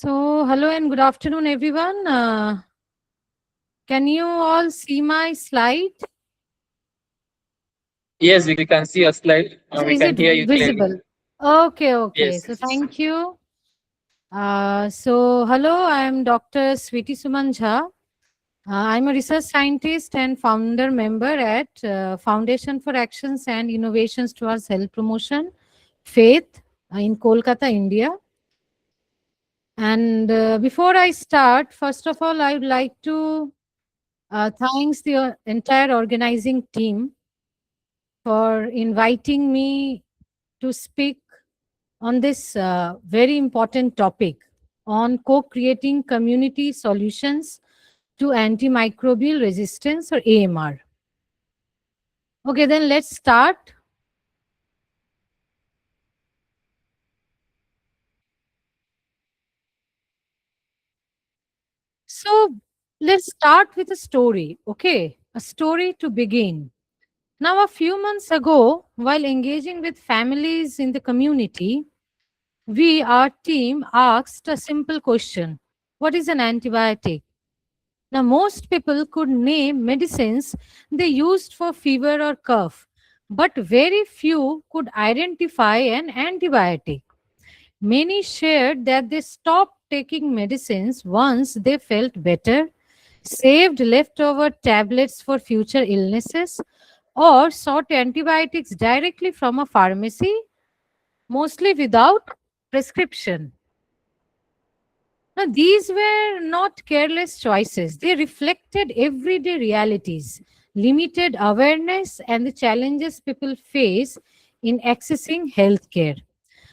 So, hello and good afternoon, everyone. Can you all see my slide? Yes, we can see your slide and So, we is can it hear you clearly. visible? Okay, okay. Yes, So, yes, yes. thank you. Hello, I am Dr. Sweety Suman Jha. I'm a research scientist and founder member at Foundation for Actions and Innovations Towards Health Promotion, Faith, in Kolkata, India. And before I start, first of all, I would like to thanks the entire organizing team for inviting me to speak on this very important topic on co-creating community solutions to antimicrobial resistance or AMR. Okay, then let's start. So let's start with a story. Okay, a story to begin. Now, a few months ago, while engaging with families in the community, our team, asked a simple question: what is an antibiotic? Now, most people could name medicines they used for fever or cough, but very few could identify an antibiotic. Many shared that they stopped taking medicines once they felt better, saved leftover tablets for future illnesses, or sought antibiotics directly from a pharmacy, mostly without prescription. Now, these were not careless choices. They reflected everyday realities, limited awareness, and the challenges people face in accessing healthcare.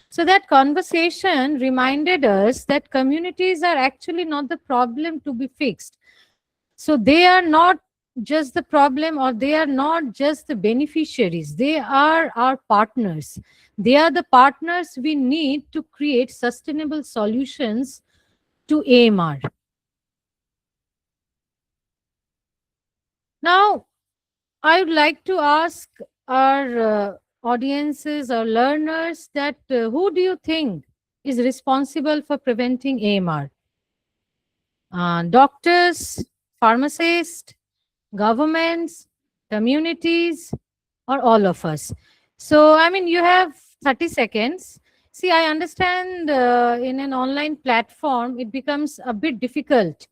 So, that conversation reminded us that communities are actually not the problem to be fixed. So, they are not just the problem, or they are not just the beneficiaries, they are our partners. They are the partners we need to create sustainable solutions to AMR. Now, I would like to ask our audiences or learners that who do you think is responsible for preventing AMR? Doctors, pharmacists, governments, communities, or all of us? So, I mean, you have 30 seconds. See, I understand in an online platform, it becomes a bit difficult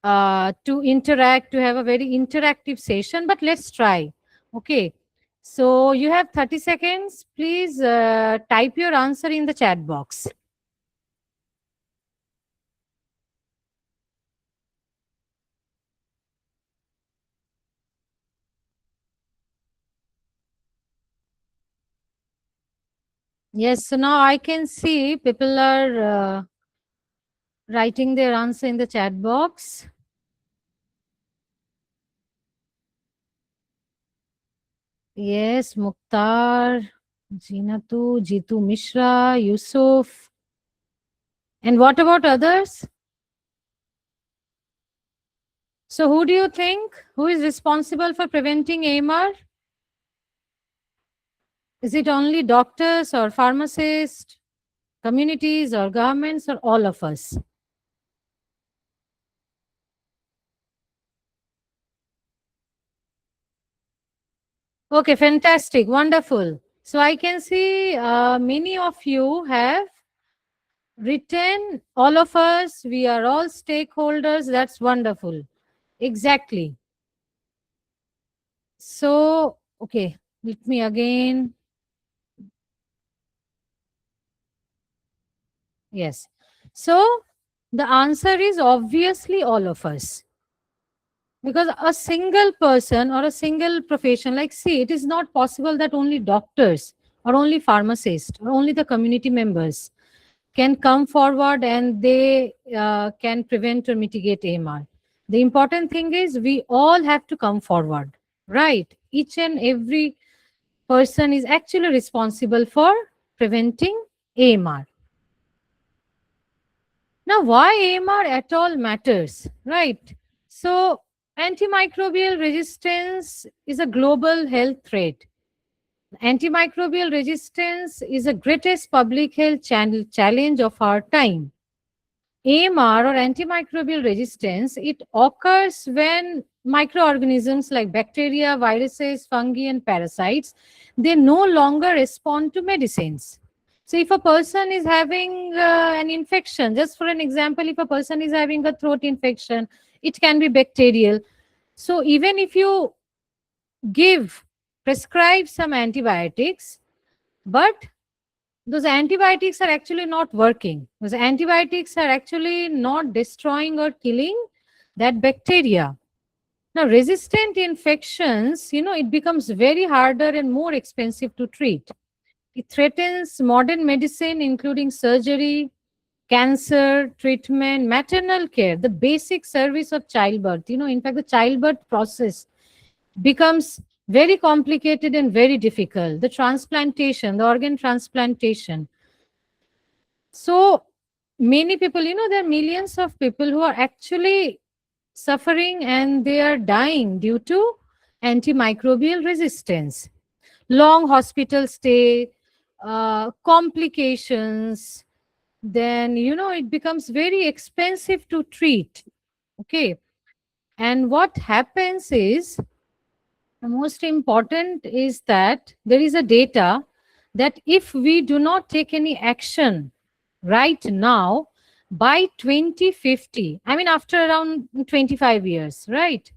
to interact, to have a very interactive session, but let's try. Okay. So you have 30 seconds. Please type your answer in the chat box. Yes, so now I can see people are writing their answer in the chat box. Yes, Mukhtar, Jinatu, Jitu Mishra, Yusuf. And what about others? So who do you think who is responsible for preventing AMR? Is it only doctors or pharmacists, communities or governments, or all of us? Okay, fantastic, wonderful. So I can see many of you have written, all of us, we are all stakeholders. That's wonderful. Exactly. So, okay, let me again. Yes. So the answer is obviously all of us. Because a single person or a single profession, like, see, it is not possible that only doctors or only pharmacists or only the community members can come forward and they can prevent or mitigate AMR. The important thing is we all have to come forward, right? Each and every person is actually responsible for preventing AMR. Now, why AMR at all matters, right? So, antimicrobial resistance is a global health threat. Antimicrobial resistance is the greatest public health challenge of our time. AMR or antimicrobial resistance, it occurs when microorganisms like bacteria, viruses, fungi, and parasites, they no longer respond to medicines. So if a person is having an infection, just for an example, if a person is having a throat infection, it can be bacterial. So even if you give, prescribe some antibiotics, but those antibiotics are actually not working. Those antibiotics are actually not destroying or killing that bacteria. Now, resistant infections, it becomes very harder and more expensive to treat. It threatens modern medicine, including surgery, cancer treatment, maternal care, the basic service of childbirth. In fact, the childbirth process becomes very complicated and very difficult. The transplantation, the organ transplantation, so many people, there are millions of people who are actually suffering and they are dying due to antimicrobial resistance. Long hospital stay, complications, then, it becomes very expensive to treat. Okay. And what happens is, the most important is that there is a data that if we do not take any action right now, by 2050, I mean, after around 25 years, right?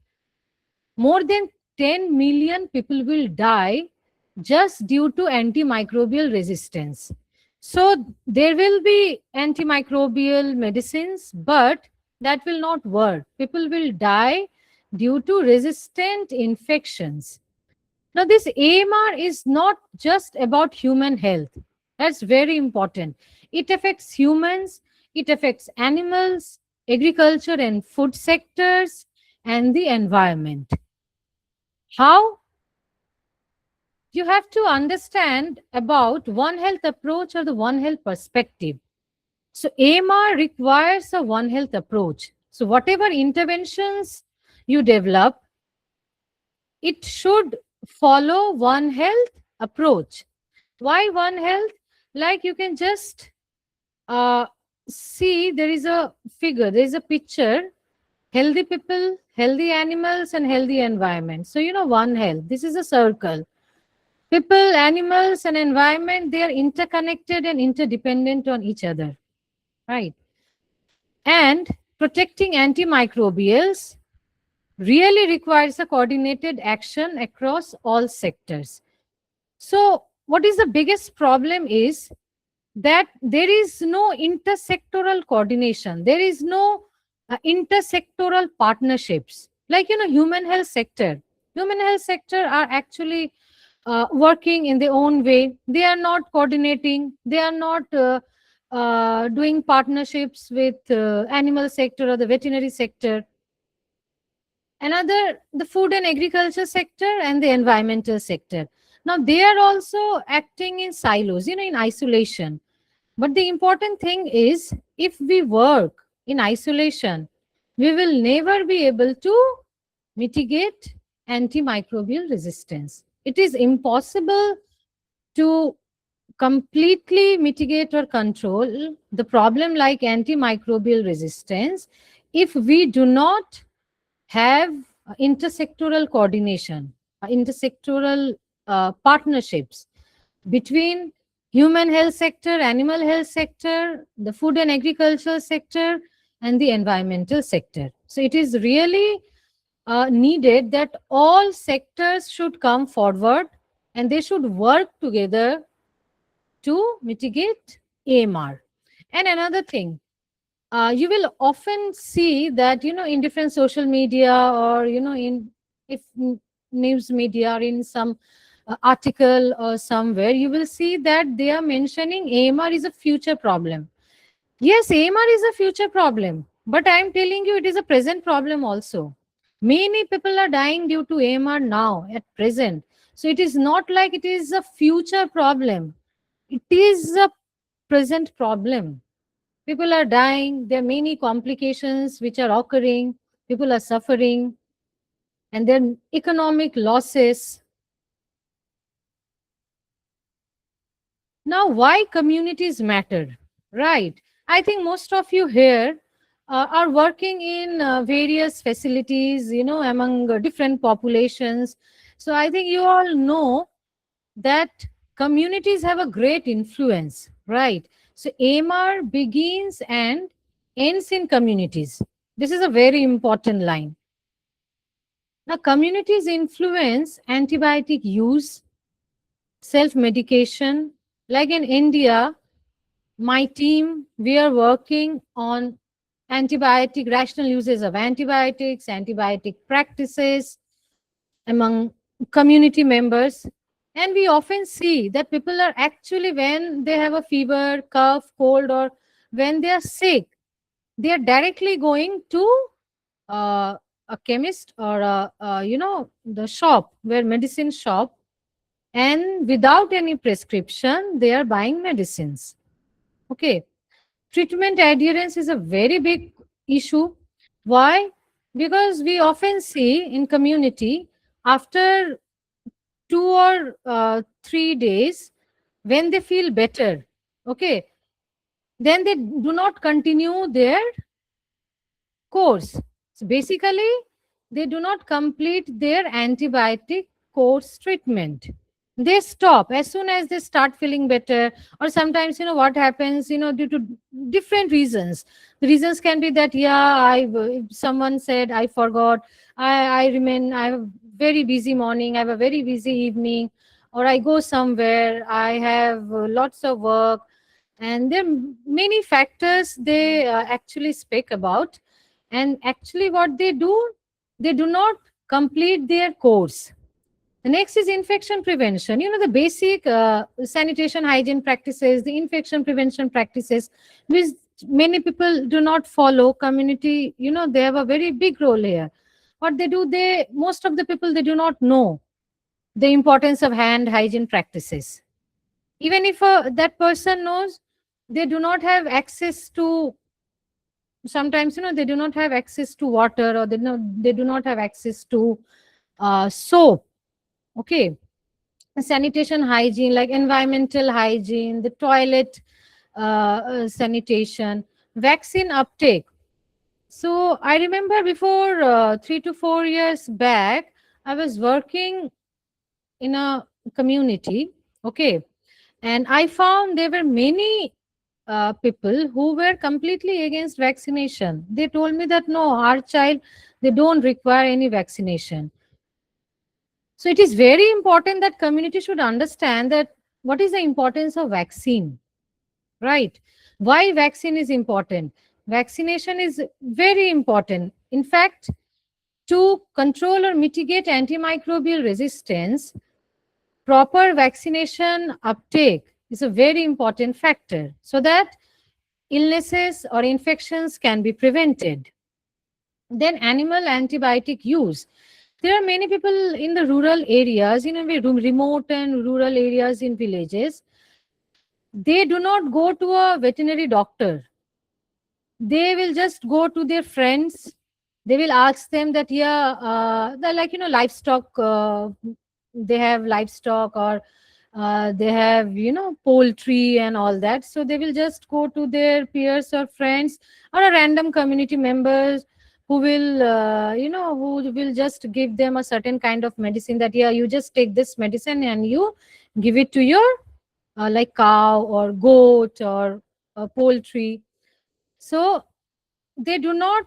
More than 10 million people will die just due to antimicrobial resistance. So there will be antimicrobial medicines, but that will not work. People will die due to resistant infections. Now, this AMR is not just about human health. That's very important. It affects humans, it affects animals, agriculture and food sectors, and the environment. How? You have to understand about One Health approach or the One Health perspective. So, AMR requires a One Health approach. So, whatever interventions you develop, it should follow One Health approach. Why One Health? Like you can just uh, see there is a figure, there is a picture, healthy people, healthy animals, and healthy environment. So, One Health, this is a circle. People, animals, and environment, they are interconnected and interdependent on each other, right? And protecting antimicrobials really requires a coordinated action across all sectors. So, what is the biggest problem is that there is no intersectoral coordination. There is no intersectoral partnerships. Like, human health sector are actually working in their own way. They are not coordinating. They are not doing partnerships with animal sector or the veterinary sector. Another, the food and agriculture sector and the environmental sector. Now they are also acting in silos, in isolation. But the important thing is, if we work in isolation, we will never be able to mitigate antimicrobial resistance. It is impossible to completely mitigate or control the problem like antimicrobial resistance if we do not have intersectoral coordination, intersectoral partnerships between human health sector, animal health sector, the food and agricultural sector, and the environmental sector. So it is really needed that all sectors should come forward and they should work together to mitigate AMR. And another thing, you will often see that in different social media or in if news media or in some article or somewhere, you will see that they are mentioning AMR is a future problem. Yes, AMR is a future problem, but I am telling you it is a present problem also. Many people are dying due to AMR now at present. So it is not like it is a future problem. It is a present problem. People are dying. There are many complications which are occurring. People are suffering, and then economic losses. Now, why communities matter, right? I think most of you here are working in various facilities, among different populations. So I think you all know that communities have a great influence, right? So AMR begins and ends in communities. This is a very important line. Now, communities influence antibiotic use, self medication. Like in India, my team, we are working on antibiotic, rational uses of antibiotics, antibiotic practices among community members. And we often see that people are actually, when they have a fever, cough, cold, or when they are sick, they are directly going to uh, a chemist or the shop, where medicine shop, and without any prescription they are buying medicines. Okay, treatment adherence is a very big issue. Why? Because we often see in community, after 2 or 3 days, when they feel better, okay, then they do not continue their course. So basically, they do not complete their antibiotic course treatment. They stop as soon as they start feeling better. Or sometimes, what happens, due to different reasons. The reasons can be that, yeah, if someone said, I forgot, I have a very busy morning, I have a very busy evening, or I go somewhere, I have lots of work, and there are many factors they actually speak about. And actually what they do not complete their course. The next is infection prevention. The basic sanitation hygiene practices, the infection prevention practices, which many people do not follow. Community, they have a very big role here. What they do, most of the people, they do not know the importance of hand hygiene practices. Even if that person knows, they do not have access to, sometimes, they do not have access to water, or they do not have access to soap. Okay, sanitation hygiene, like environmental hygiene, the toilet sanitation, vaccine uptake. So I remember before 3 to 4 years back, I was working in a community. Okay, and I found there were many people who were completely against vaccination. They told me that no, our child, they don't require any vaccination. So it is very important that community should understand that what is the importance of vaccine, right? Why vaccine is important? Vaccination is very important. In fact, to control or mitigate antimicrobial resistance, proper vaccination uptake is a very important factor, so that illnesses or infections can be prevented. Then animal antibiotic use. There are many people in the rural areas, remote and rural areas in villages. They do not go to a veterinary doctor. They will just go to their friends. They will ask them that, yeah, they're like, livestock, they have livestock, or they have, poultry and all that. So they will just go to their peers or friends, or a random community members, who will who will just give them a certain kind of medicine, that, yeah, you just take this medicine and you give it to your like cow or goat or poultry. So they do not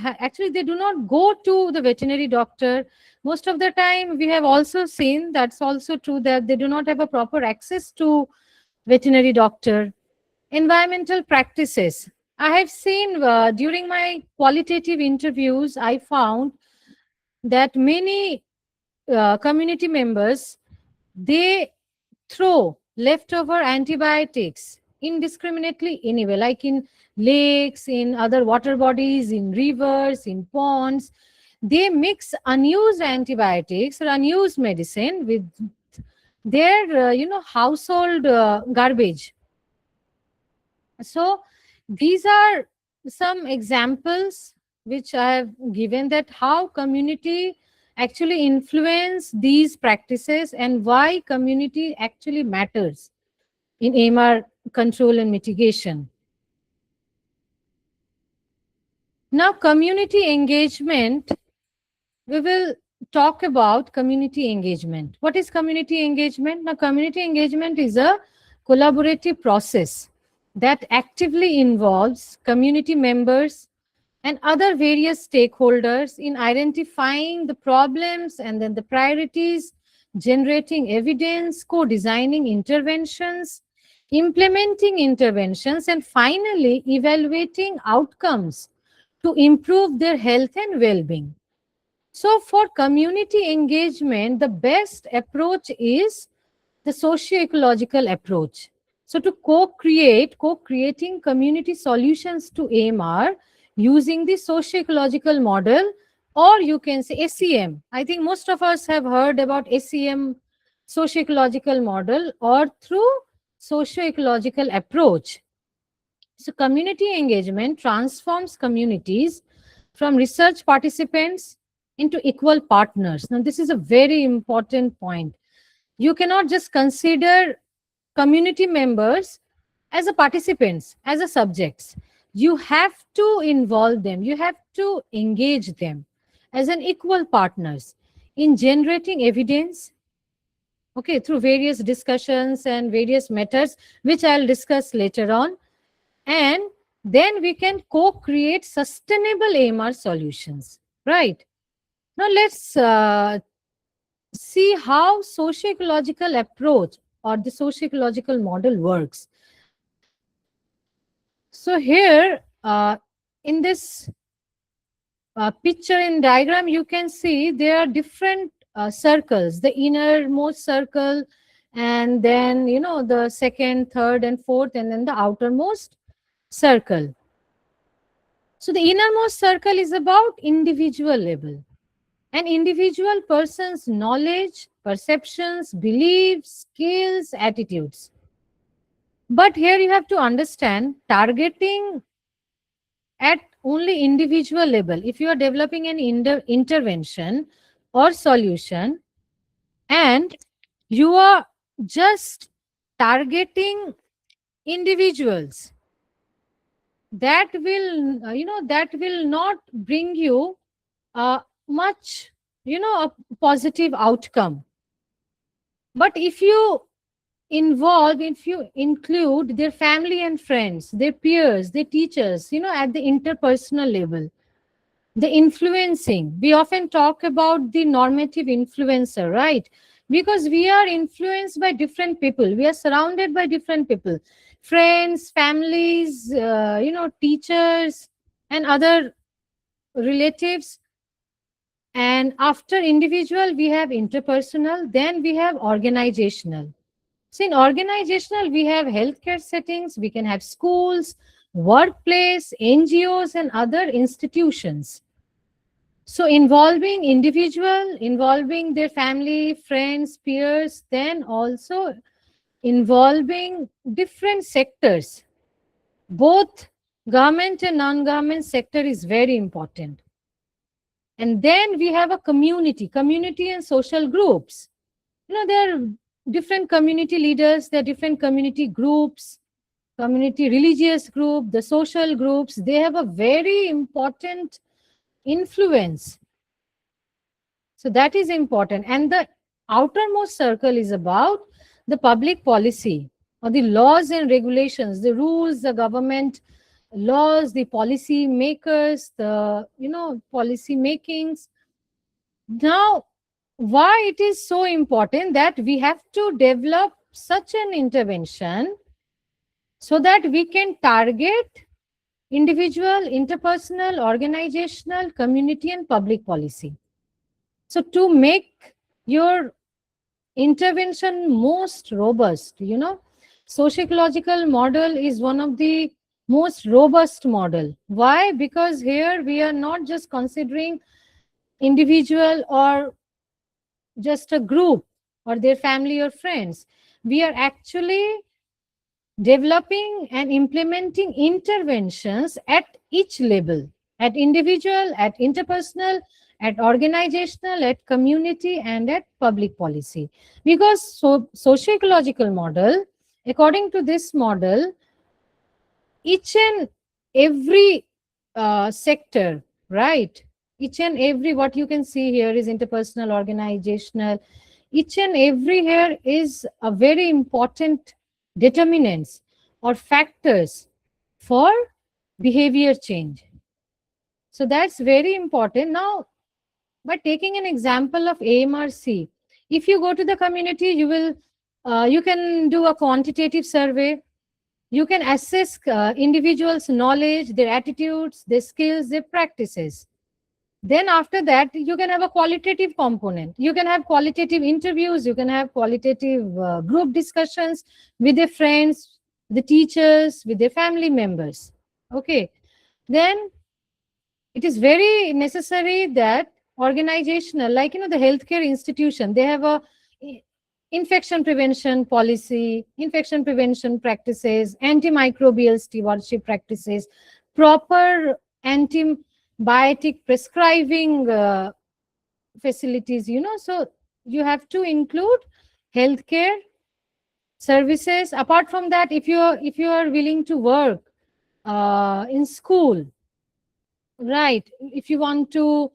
actually, they do not go to the veterinary doctor. Most of the time, we have also seen, that's also true, that they do not have a proper access to veterinary doctor. Environmental practices. I have seen, during my qualitative interviews, I found that many community members, they throw leftover antibiotics indiscriminately anywhere, like in lakes, in other water bodies, in rivers, in ponds. They mix unused antibiotics or unused medicine with their household garbage. So these are some examples which I have given, that how community actually influence these practices, and why community actually matters in AMR control and mitigation. Now, community engagement, we will talk about community engagement. What is community engagement? Now, community engagement is a collaborative process that actively involves community members and other various stakeholders in identifying the problems and then the priorities, generating evidence, co designing interventions, implementing interventions, and finally evaluating outcomes to improve their health and well being. So, for community engagement, the best approach is the socio-ecological approach. So, to co-creating community solutions to AMR using the socio-ecological model, or you can say SEM. I think most of us have heard about SEM, socio-ecological model, or through socio-ecological approach. So, community engagement transforms communities from research participants into equal partners. Now, this is a very important point. You cannot just consider community members as a participants, as a subjects. You have to involve them, you have to engage them as an equal partners in generating evidence, okay, through various discussions and various methods, which I'll discuss later on, and then we can co-create sustainable AMR solutions, right? Now let's see how socio-ecological approach or the socio-ecological model works. So here in this picture in diagram, you can see there are different circles, the innermost circle, and then the second, third, and fourth, and then the outermost circle. So the innermost circle is about individual level. An individual person's knowledge, perceptions, beliefs, skills, attitudes. But here you have to understand targeting at only individual level. If you are developing an intervention or solution and you are just targeting individuals, that will that will not bring you much a positive outcome. But if you if you include their family and friends, their peers, their teachers, at the interpersonal level, the influencing, we often talk about the normative influencer, right? Because we are influenced by different people, we are surrounded by different people, friends, families, teachers, and other relatives. And after individual, we have interpersonal, then we have organizational. So in organizational, we have healthcare settings, we can have schools, workplace, NGOs, and other institutions. So involving individual, involving their family, friends, peers, then also involving different sectors. Both government and non-government sector is very important. And then we have a community and social groups. There are different community leaders, there are different community groups, community religious group, the social groups, they have a very important influence. So that is important. And the outermost circle is about the public policy or the laws and regulations, the rules, the government laws, the policy makers, the policy makings. Now, why it is so important that we have to develop such an intervention so that we can target individual, interpersonal, organizational, community, and public policy. So to make your intervention most robust, socio-ecological model is one of the most robust model. Why? Because here we are not just considering individual or just a group or their family or friends. We are actually developing and implementing interventions at each level, at individual, at interpersonal, at organizational, at community, and at public policy. Because socio-ecological model, according to this model, each and every sector, right? Each and every, what you can see here is interpersonal, organizational. Each and every here is a very important determinants or factors for behavior change. So that's very important. Now, by taking an example of AMRC, if you go to the community, you can do a quantitative survey. You can assess individuals' knowledge, their attitudes, their skills, their practices. Then after that, you can have a qualitative component. You can have qualitative interviews. You can have qualitative group discussions with their friends, the teachers, with their family members. Okay. Then it is very necessary that organizational, like the healthcare institution, they have a infection prevention policy, infection prevention practices, antimicrobial stewardship practices, proper antibiotic prescribing facilities. So you have to include healthcare services. Apart from that, if you are willing to work in school, right, if you want to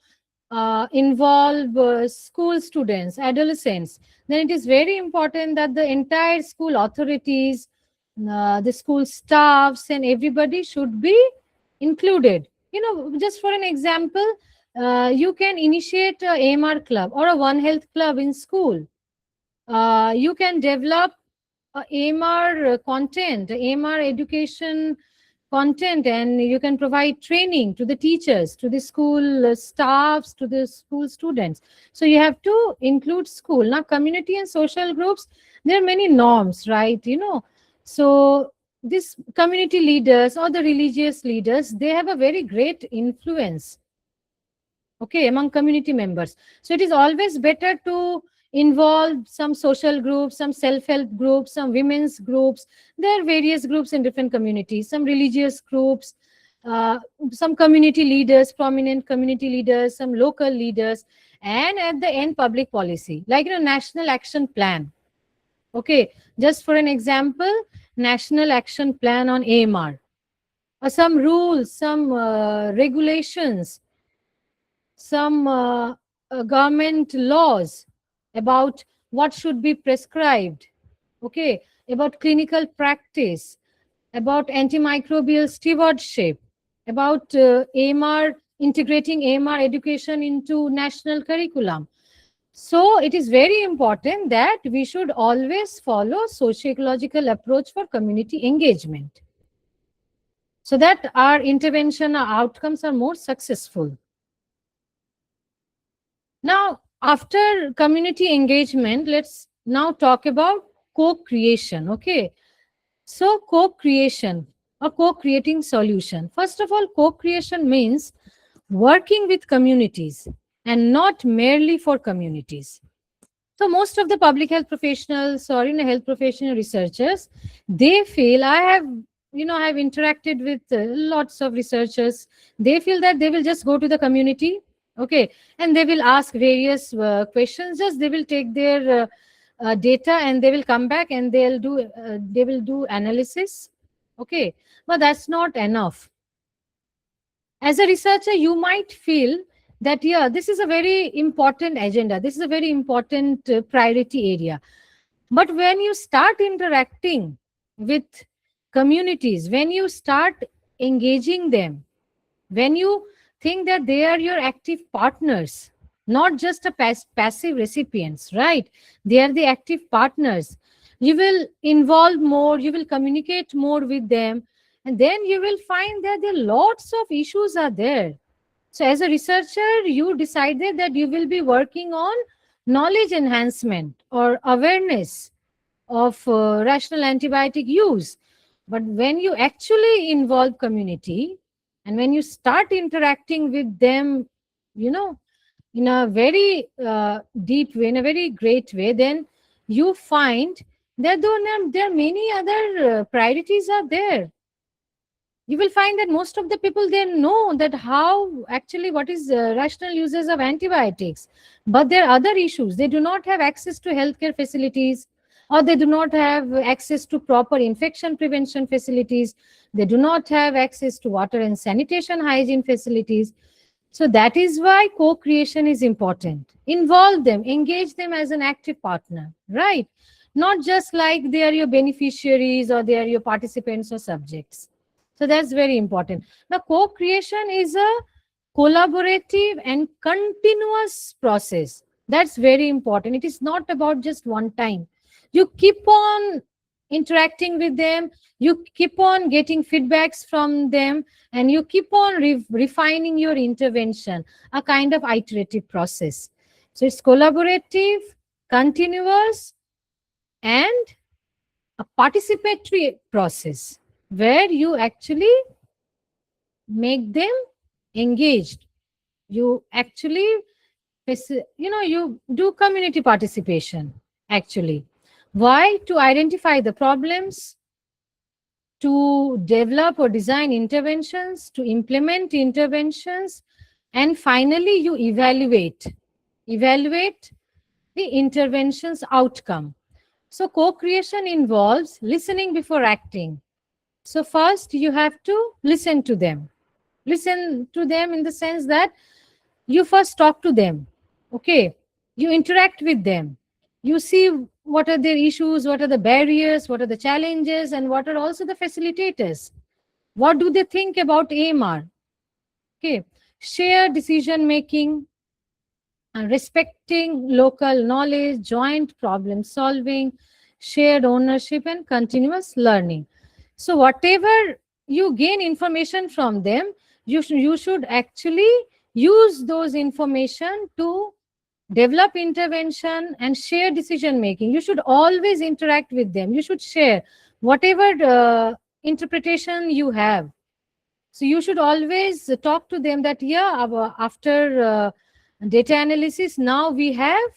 involve school students, adolescents, then it is very important that the entire school authorities, the school staffs, and everybody should be included. Just for an example, you can initiate a AMR club or a One Health club in school. You can develop AMR content, AMR education content, and you can provide training to the teachers, to the school staffs, to the school students. So you have to include school. Now, community and social groups, there are many norms, right? So these community leaders or the religious leaders, they have a very great influence, okay, among community members. So it is always better to involve some social groups, some self-help groups, some women's groups. There are various groups in different communities, some religious groups, uh, some community leaders, prominent community leaders, some local leaders, and at the end, public policy, like national action plan. Okay, just for an example, national action plan on AMR, or some rules, some regulations, some government laws about what should be prescribed, okay, about clinical practice, about antimicrobial stewardship, about AMR, integrating AMR education into national curriculum. So it is very important that we should always follow socio-ecological approach for community engagement so that our intervention, our outcomes are more successful. Now, after community engagement, let's now talk about co-creation. Okay. So, co-creation or co-creating solution. First of all, co-creation means working with communities and not merely for communities. So most of the public health professionals or health professional researchers, they feel, I have interacted with lots of researchers. They feel that they will just go to the community, okay, and they will ask various questions. Just they will take their data and they will come back and they will do analysis, okay, but that's not enough. As a researcher, you might feel that, yeah, this is a very important agenda, this is a very important priority area. But when you start interacting with communities, when you start engaging them, when you think that they are your active partners, not just a passive recipients, right? They are the active partners. You will involve more, you will communicate more with them, and then you will find that there are lots of issues are there. So as a researcher, you decided that you will be working on knowledge enhancement or awareness of rational antibiotic use. But when you actually involve community and when you start interacting with them, you know, in a very deep way, in a very great way, then you find that though there are many other priorities are there. You will find that most of the people, they know that how actually what is rational uses of antibiotics, but there are other issues. They do not have access to healthcare facilities, or they do not have access to proper infection prevention facilities, they do not have access to water and sanitation hygiene facilities. So that is why co-creation is important. Involve them, engage them as an active partner, right? Not just like they are your beneficiaries or they are your participants or subjects. So that's very important. Now, co-creation is a collaborative and continuous process. That's very important. It is not about just one time. You keep on interacting with them, you keep on getting feedbacks from them, and you keep on refining your intervention, a kind of iterative process. So it's collaborative, continuous, and a participatory process where you actually make them engaged. You actually you do community participation actually. Why? To identify the problems, to develop or design interventions, to implement interventions, and finally you evaluate the intervention's outcome. So co-creation involves listening before acting. So first you have to listen to them. Listen to them in the sense that you first talk to them. Okay, you interact with them, you see what are their issues, what are the barriers, what are the challenges, and what are also the facilitators. What do they think about AMR? Okay, share decision making and respecting local knowledge, joint problem solving, shared ownership, and continuous learning. So whatever you gain information from them, you should actually use those information to develop intervention and share decision making. You should always interact with them, you should share whatever interpretation you have. So you should always talk to them that yeah, after data analysis, now we have,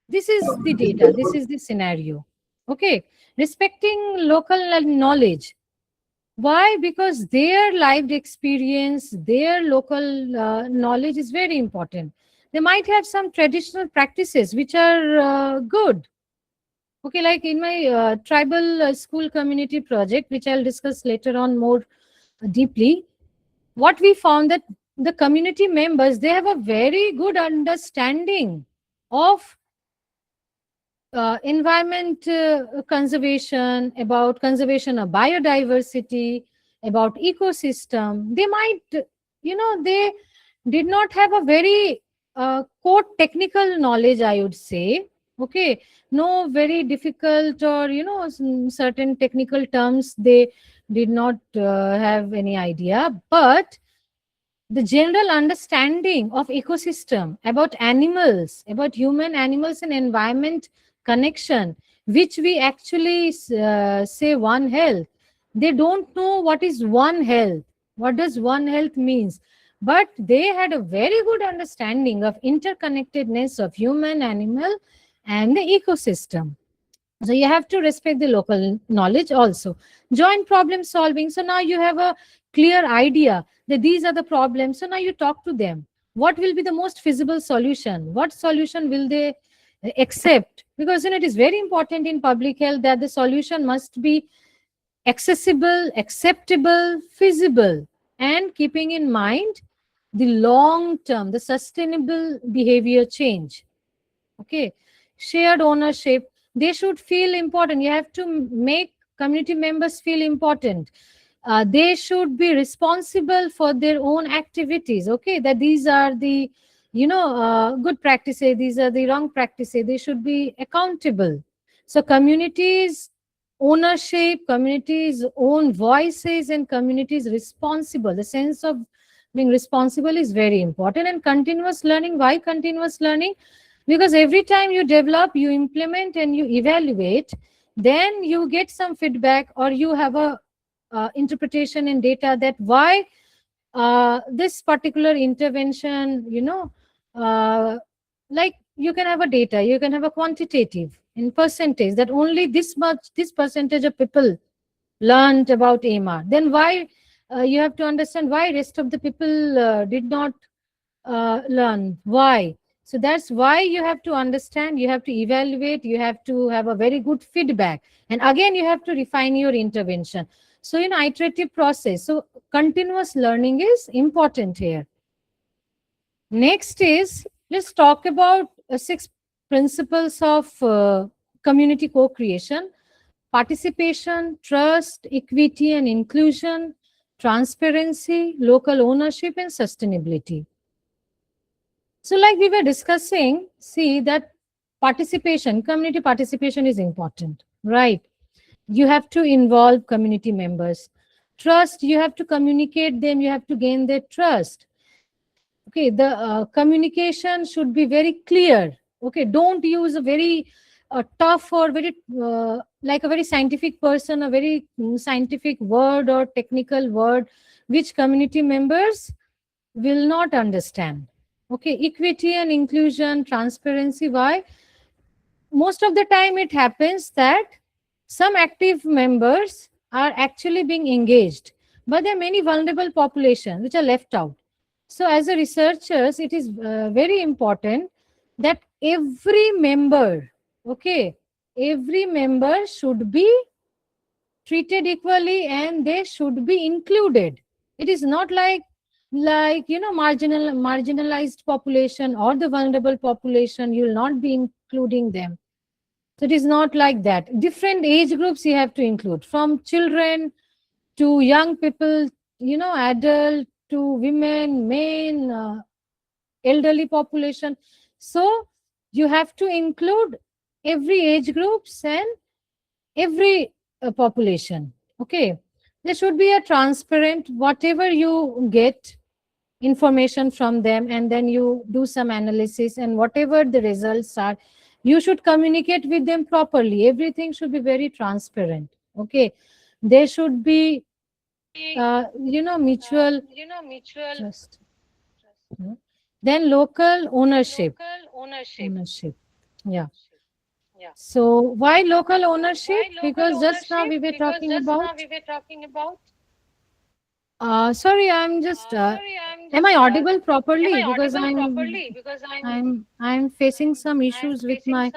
this is the data, this is the scenario. Okay, respecting local knowledge. Why? Because their lived experience, their local knowledge is very important. They might have some traditional practices which are good. Okay, like in my tribal school community project, which I'll discuss later on more deeply, what we found that the community members, they have a very good understanding of environment conservation, about conservation of biodiversity, about ecosystem. They might, they did not have a very core technical knowledge, I would say. Okay, no very difficult or certain technical terms they did not have any idea, but the general understanding of ecosystem, about animals, about human, animals, and environment connection, which we actually say one health. They don't know what is one health, what does one health means, but they had a very good understanding of interconnectedness of human, animal, and the ecosystem. So you have to respect the local knowledge also. Joint problem solving. So now you have a clear idea that these are the problems. So now you talk to them. What will be the most feasible solution? What solution will they accept? Because it is very important in public health that the solution must be accessible, acceptable, feasible, and keeping in mind the long term, the sustainable behavior change. Okay, shared ownership. They should feel important. You have to make community members feel important. They should be responsible for their own activities. Okay, that these are the good practices, these are the wrong practices. They should be accountable. So communities ownership, communities own voices, and communities responsible, the sense of being responsible is very important. And continuous learning. Why continuous learning? Because every time you develop, you implement, and you evaluate, then you get some feedback, or you have a interpretation in data that why this particular intervention, like you can have a data, you can have a quantitative in percentage that only this percentage of people learned about AMR. Then why you have to understand why rest of the people did not learn. Why? So that's why you have to understand, you have to evaluate, you have to have a very good feedback. And again, you have to refine your intervention. So, iterative process. So, continuous learning is important here. Next is, let's talk about six principles of community co creation: participation, trust, equity and inclusion, transparency, local ownership, and sustainability. So, like we were discussing, see that participation, community participation is important, right? You have to involve community members. Trust, you have to communicate them, you have to gain their trust. Okay, the communication should be very clear. Okay, don't use a very tough or very like a very scientific person, a very scientific word or technical word which community members will not understand. Okay, equity and inclusion, transparency. Why? Most of the time it happens that some active members are actually being engaged, but there are many vulnerable populations which are left out. So as a researchers, it is very important that every member, okay, every member should be treated equally and they should be included. It is not like marginalized population or the vulnerable population, you will not be including them. So it is not like that. Different age groups you have to include, from children to young people, adult to women, men, elderly population. So you have to include every age groups and every population. Okay, there should be a transparent, whatever you get information from them, and then you do some analysis, and whatever the results are, you should communicate with them properly. Everything should be very transparent. Okay, there should be mutual trust. No? Then local ownership. Yeah. So why local ownership? Because just now we were talking about. Sorry, I'm just. Am I audible properly? Because I'm facing some issues with my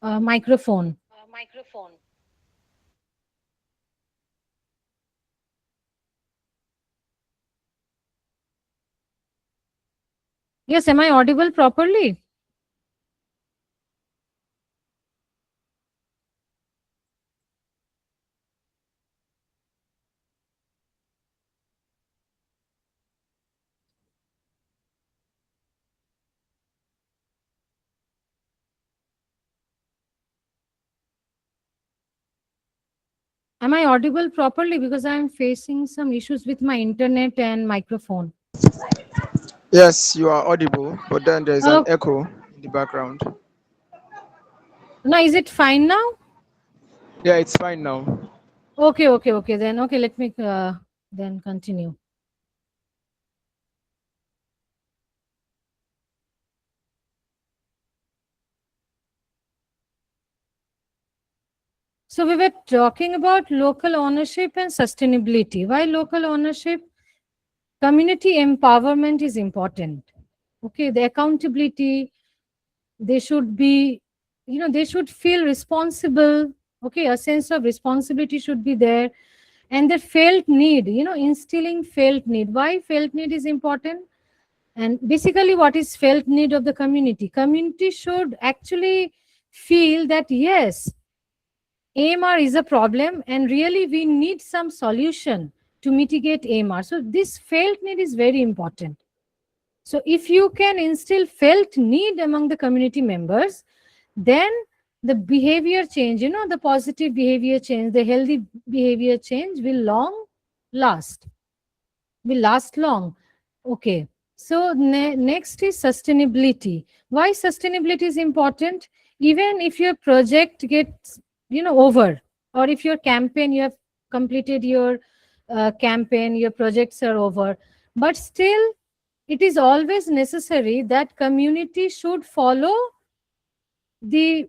microphone. Yes, am I audible properly? Am I audible properly? Because I'm facing some issues with my internet and microphone. Yes, you are audible, but then there's an Oh, echo in the background. now is it fine now? Yeah, it's fine now. Okay. Then okay, let me then continue. So we were talking about local ownership and sustainability. Why local ownership? Community empowerment is important. Okay, the accountability, they should be, they should feel responsible. Okay, a sense of responsibility should be there. And the felt need, instilling felt need. Why felt need is important? And basically, what is felt need of the community? Community should actually feel that yes, AMR is a problem and really we need some solution to mitigate AMR. So this felt need is very important. So if you can instill felt need among the community members, then the behavior change, the positive behavior change, the healthy behavior change will last, will last long. Okay. So next is sustainability. Why sustainability is important? Even if your project gets, over, or if your campaign, you have completed your campaign, your projects are over, but still it is always necessary that community should follow the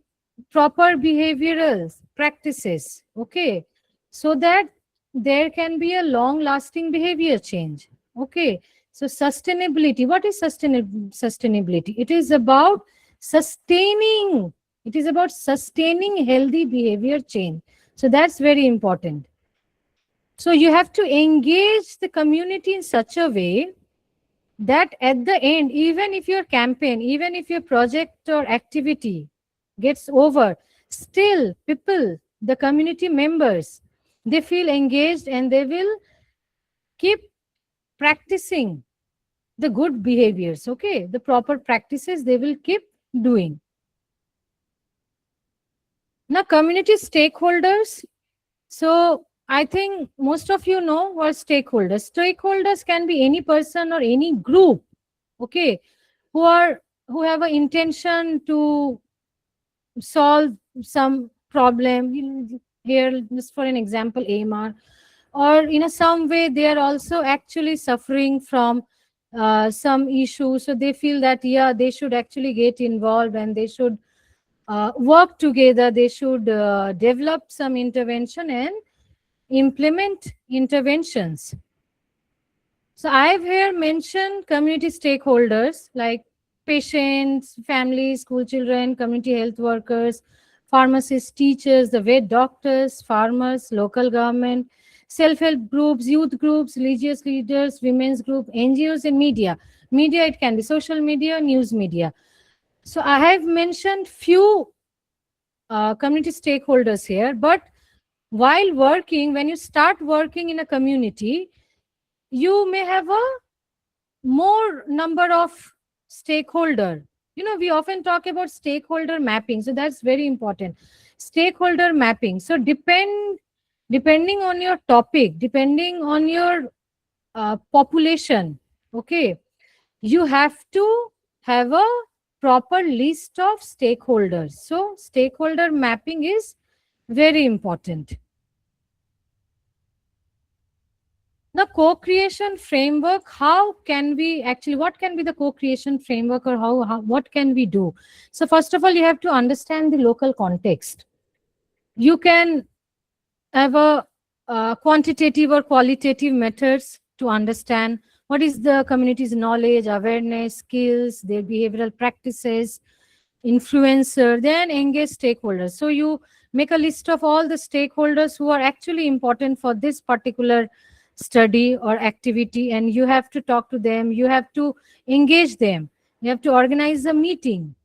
proper behavioral practices. Okay, so that there can be a long lasting behavior change. Okay, So sustainability, what is sustainability? It is about sustaining, it is about sustaining healthy behavior change. So that's very important. So you have to engage the community in such a way that at the end, even if your campaign, even if your project or activity gets over, still people, the community members, they feel engaged and they will keep practicing the good behaviors, okay? The proper practices they will keep doing. Now, community stakeholders. So, I think most of you know what stakeholders. Stakeholders can be any person or any group, okay, who are who have an intention to solve some problem. Here, just for an example, AMR, or in a some way they are also actually suffering from some issue. So they feel that yeah, they should actually get involved and they should work together. They should develop some intervention and implement interventions. So I've here mentioned community stakeholders like patients, families, school children, community health workers, pharmacists, teachers, the vet doctors, farmers, local government, self-help groups, youth groups, religious leaders, women's group, NGOs, and media. Media, it can be social media, news media. So I have mentioned few community stakeholders here, but while working, when you start working in a community, you may have a more number of stakeholder. We often talk about stakeholder mapping, so that's very important. Stakeholder mapping. So depending on your topic, depending on your population, okay, you have to have a proper list of stakeholders. So stakeholder mapping is very important. The co-creation framework, how can we actually, what can be the co-creation framework, or what can we do? So first of all, you have to understand the local context. You can have a quantitative or qualitative methods to understand what is the community's knowledge, awareness, skills, their behavioral practices, influencer, then engage stakeholders. So you make a list of all the stakeholders who are actually important for this particular study or activity, and you have to talk to them, you have to engage them, you have to organize a meeting,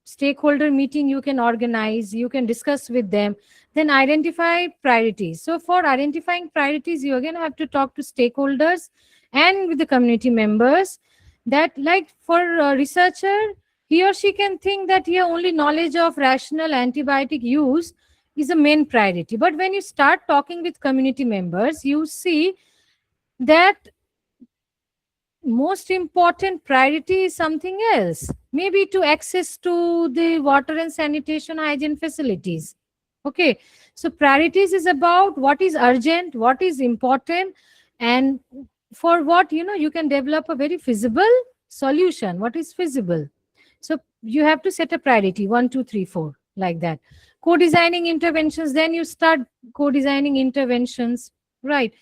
stakeholder meeting you can organize, you can discuss with them, then identify priorities. So for identifying priorities, you again have to talk to stakeholders and with the community members. That, like for a researcher, he or she can think that here only knowledge of rational antibiotic use is a main priority, but when you start talking with community members, you see that most important priority is something else, maybe to access to the water and sanitation hygiene facilities, okay? So priorities is about what is urgent, what is important, and for what you can develop a very feasible solution, what is feasible. So you have to set a priority 1 2 3 4, like that. Co-designing interventions, then you start co-designing interventions, right?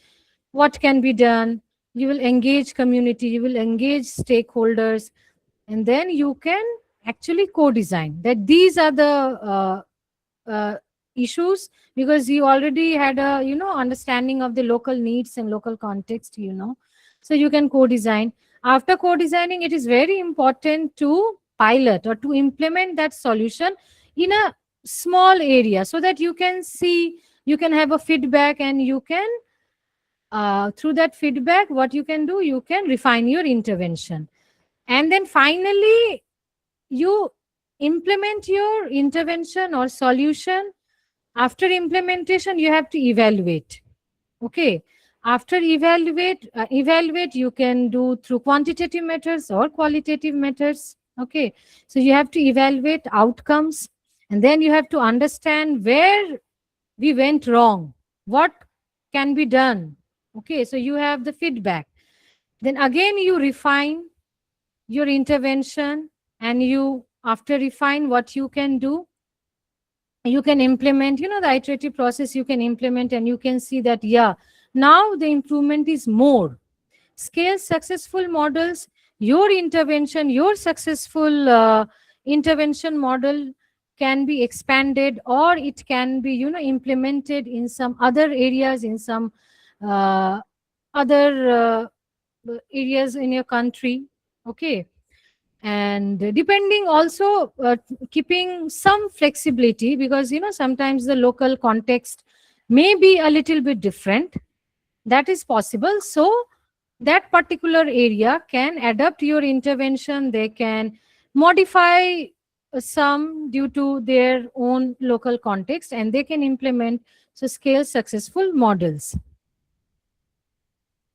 What can be done, you will engage community, you will engage stakeholders, and then you can actually co-design that these are the uh, issues, because you already had a understanding of the local needs and local context, so you can co-design. After co-designing, it is very important to pilot or to implement that solution in a small area, so that you can see, you can have a feedback, and you can through that feedback, what you can do, you can refine your intervention. And then finally, you implement your intervention or solution. After implementation, you have to evaluate, okay? After evaluate, you can do through quantitative methods or qualitative methods, okay? So you have to evaluate outcomes, and then you have to understand where we went wrong, what can be done, okay? So you have the feedback, then again you refine your intervention, and you, after refine what you can do, you can implement, the iterative process you can implement, and you can see that yeah, now the improvement is more. Scale successful models. Your intervention, your successful intervention model can be expanded, or it can be, implemented in some other areas, in some uh, other areas in your country. Okay. And depending also, keeping some flexibility, because sometimes the local context may be a little bit different. That is possible. So that particular area can adapt your intervention. They can modify some due to their own local context, and they can implement, so scale successful models.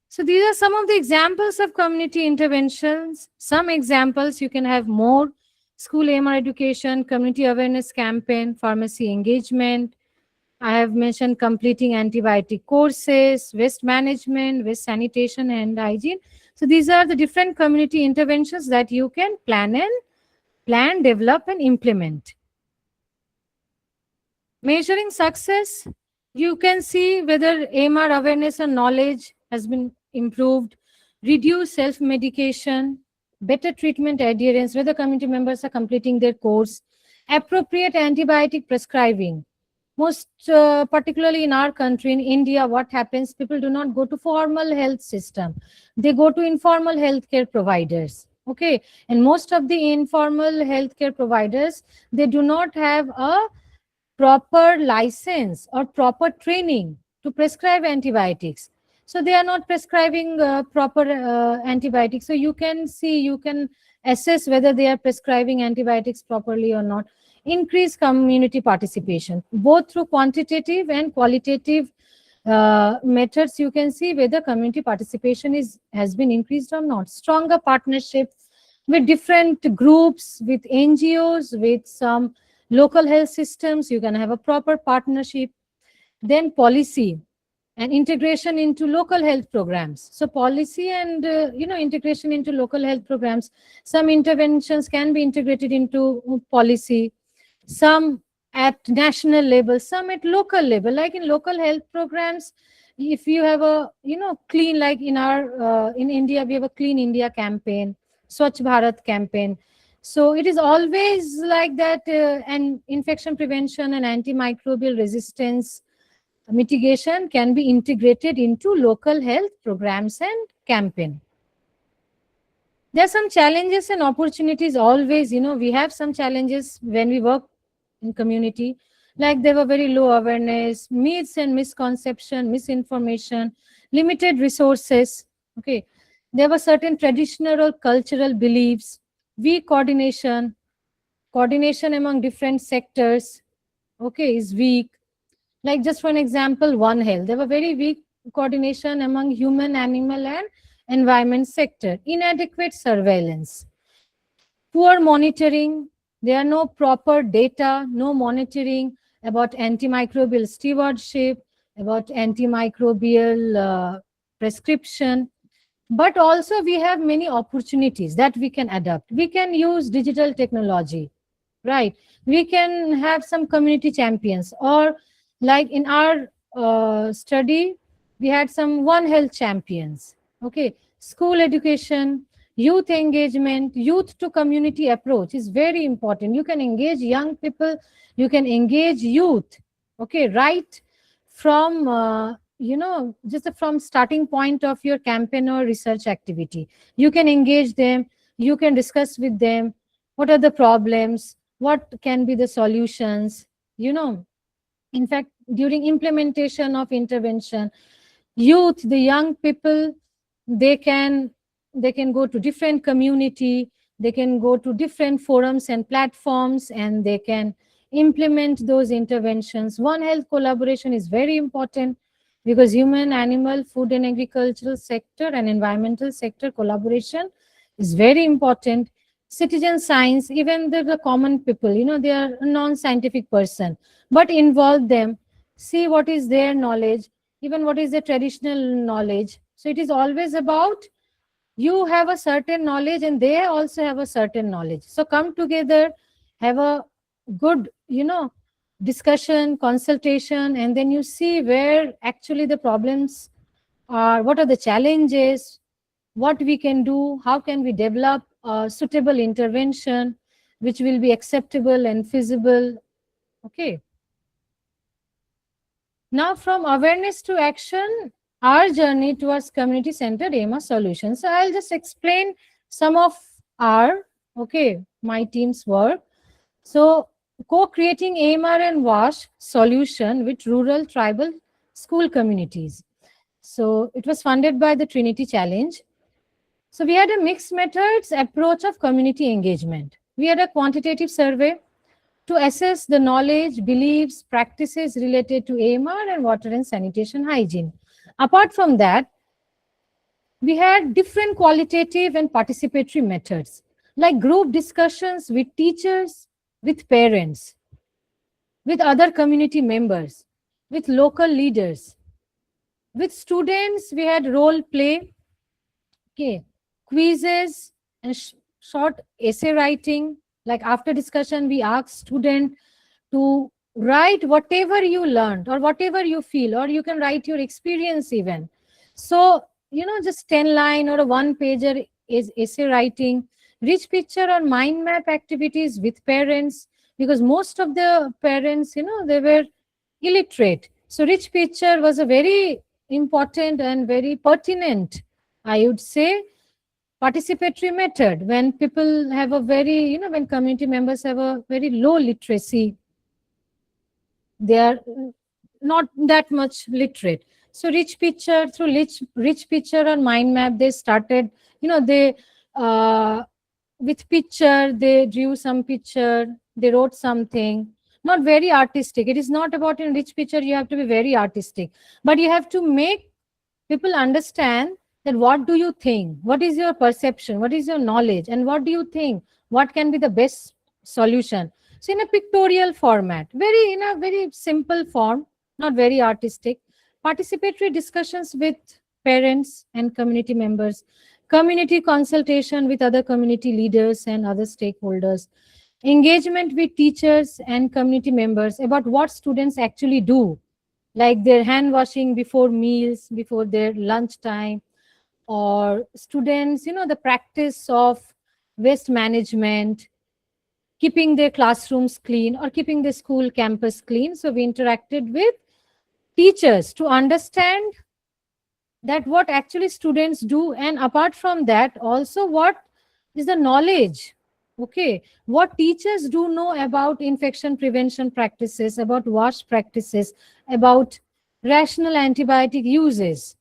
So these are some of the examples of community interventions. Some examples, you can have more: school AMR education, community awareness campaign, pharmacy engagement. I have mentioned completing antibiotic courses, waste management, waste sanitation and hygiene. So these are the different community interventions that you can plan, develop and implement. Measuring success, you can see whether AMR awareness and knowledge has been improved, reduce self-medication, better treatment adherence, whether community members are completing their course, appropriate antibiotic prescribing. Most particularly in our country, in India, what happens, people do not go to formal health system. They go to informal healthcare providers. Okay. And most of the informal healthcare providers, they do not have a proper license or proper training to prescribe antibiotics. So they are not prescribing proper antibiotics. So you can see, you can assess whether they are prescribing antibiotics properly or not. Increase community participation, both through quantitative and qualitative methods. You can see whether community participation has been increased or not. Stronger partnership with different groups, with NGOs, with some local health systems. You can have a proper partnership. Then policy and integration into local health programs. So policy and integration into local health programs. Some interventions can be integrated into policy, some at national level, some at local level. Like in local health programs, if you have a clean, like in our in India, we have a Clean India campaign, Swachh Bharat campaign. So it is always like that, and infection prevention and antimicrobial resistance mitigation can be integrated into local health programs and campaign. There are some challenges and opportunities always. We have some challenges when we work in community, like there were very low awareness, myths and misconception, misinformation, limited resources. Okay. There were certain traditional or cultural beliefs, weak coordination among different sectors, okay, is weak. Like just for an example, One Health, there were very weak coordination among human, animal and environment sector, inadequate surveillance, poor monitoring. There are no proper data, no monitoring about antimicrobial stewardship, about antimicrobial prescription. But also we have many opportunities that we can adapt. We can use digital technology, right? We can have some community champions, or like in our study, we had some One Health champions. Okay. School education, youth engagement, youth to community approach is very important. You can engage young people, you can engage youth, okay, right from just from starting point of your campaign or research activity. You can engage them, you can discuss with them what are the problems, what can be the solutions. In fact, during implementation of intervention, youth, the young people, they can they can go to different community, they can go to different forums and platforms, and they can implement those interventions. One Health collaboration is very important, because human, animal, food and agricultural sector and environmental sector collaboration is very important. Citizen science, even the common people, they are a non-scientific person, but involve them, see what is their knowledge, even what is the traditional knowledge. So it is always about, you have a certain knowledge and they also have a certain knowledge. So come together, have a good, discussion, consultation, and then you see where actually the problems are, what are the challenges, what we can do, how can we develop a suitable intervention which will be acceptable and feasible. Okay. Now, from awareness to action, our journey towards community centered AMR solutions. So, I'll just explain some of our, okay, my team's work. So, co-creating AMR and WASH solution with rural tribal school communities. So, it was funded by the Trinity Challenge. So, we had a mixed methods approach of community engagement. We had a quantitative survey to assess the knowledge, beliefs, practices related to AMR and water and sanitation hygiene. Apart from that, we had different qualitative and participatory methods like group discussions with teachers, with parents, with other community members, with local leaders. With students, we had role play, okay, quizzes, and short essay writing. Like after discussion, we asked student to write whatever you learned or whatever you feel, or you can write your experience even. So, just 10 line or a one pager is essay writing, rich picture or mind map activities with parents, because most of the parents, they were illiterate. So rich picture was a very important and very pertinent, I would say, participatory method when people have a very, when community members have a very low literacy, they are not that much literate. So rich picture, through rich picture or mind map, they started, they uh, with picture, they drew some picture, they wrote something, not very artistic. It is not about in rich picture you have to be very artistic, but you have to make people understand that what do you think, what is your perception, what is your knowledge, and what do you think, what can be the best solution. So in a pictorial format, very in a very simple form, not very artistic. Participatory discussions with parents and community members, community consultation with other community leaders and other stakeholders, engagement with teachers and community members about what students actually do, like their hand washing before meals, before their lunch time, or students, the practice of waste management, keeping their classrooms clean or keeping the school campus clean. So we interacted with teachers to understand that what actually students do, and apart from that also what is the knowledge, okay, what teachers do know about infection prevention practices, about wash practices, about rational antibiotic uses,